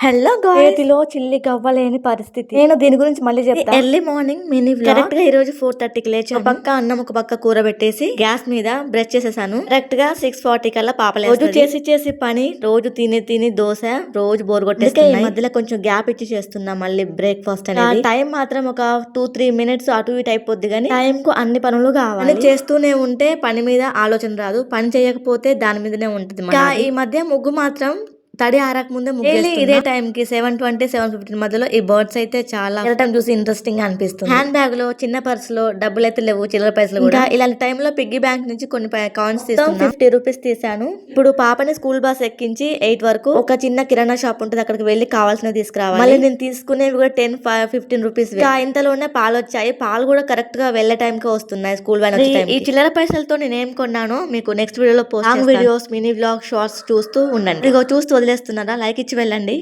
Hello guys చిల్లి గవ్వలేని పరిస్థితి. నేను దీని గురించి మళ్ళీ చెప్తా. Early morning mini vlog. Correct గా ఈ రోజు 4:30కి లేచి ఒక పక్క అన్నం ఒక పక్క కూర పెట్టేసి గ్యాస్ మీద బ్రష్ చేసేసాను. కరెక్ట్ గా 6:40 కల్లా పాపలేదు. రోజు చేసి పని రోజు తిని దోశ రోజు బోర్ కొట్టేసి ఈ మధ్యలో కొంచెం గ్యాప్ ఇచ్చి చేస్తున్నా మళ్ళీ బ్రేక్ఫాస్ట్ అనేది. టైం మాత్రం ఒక 2-3 మినిట్స్ అటు ఇటు అయిపోద్ది కానీ టైం కు అన్ని పనులు కావాలి. చేస్తూనే ఉంటే పని మీద ఆలోచన రాదు, పని చేయకపోతే దాని మీదనే ఉంటుంది. ఈ మధ్య ముగ్గు మాత్రం తడి ఆరక ముందే ఇదే టైం కి 7:20 7:15 మధ్యలో ఈ బర్డ్స్ అయితే చాలా చూసి ఇంట్రెస్టింగ్ గా అనిపిస్తుంది. హ్యాండ్ బ్యాగ్ లో చిన్న పర్స్ లో డబ్బులు అయితే లేవు, చిల్లర పైసలు కూడా. ఇలాంటి టైంలో పిగ్గీ బ్యాంక్ నుంచి కొన్ని కాయిన్స్ తీసుకున్నా. 50 రూపీస్ తీసాను. ఇప్పుడు పాపని స్కూల్ బస్ ఎక్కించి 8 వరకు ఒక చిన్న కిరాణా షాప్ ఉంటుంది, అక్కడికి వెళ్లి కావాల్సినవి తీసుకురావాలి. మళ్ళీ నేను తీసుకునేవి కూడా 10-15 రూపీస్. ఇంతలోనే పాలు వచ్చాయి. పాలు కూడా కరెక్ట్ గా వెళ్లే టైం కి వస్తున్నాయి స్కూల్ వ్యాన్ వచ్చే టైం. ఈ చిల్లర పైసలతో నేను ఏం కొన్నానో మీకు నెక్స్ట్ వీడియోలో పోస్ట్ చేస్తాను. వీడియోస్ మినీ వ్లాగ్ షార్ట్స్ చూస్తూ ఉండండి. ఇదిగో చూస్తూ వదిలేస్తున్నారా, లైక్ ఇచ్చి వెళ్ళండి.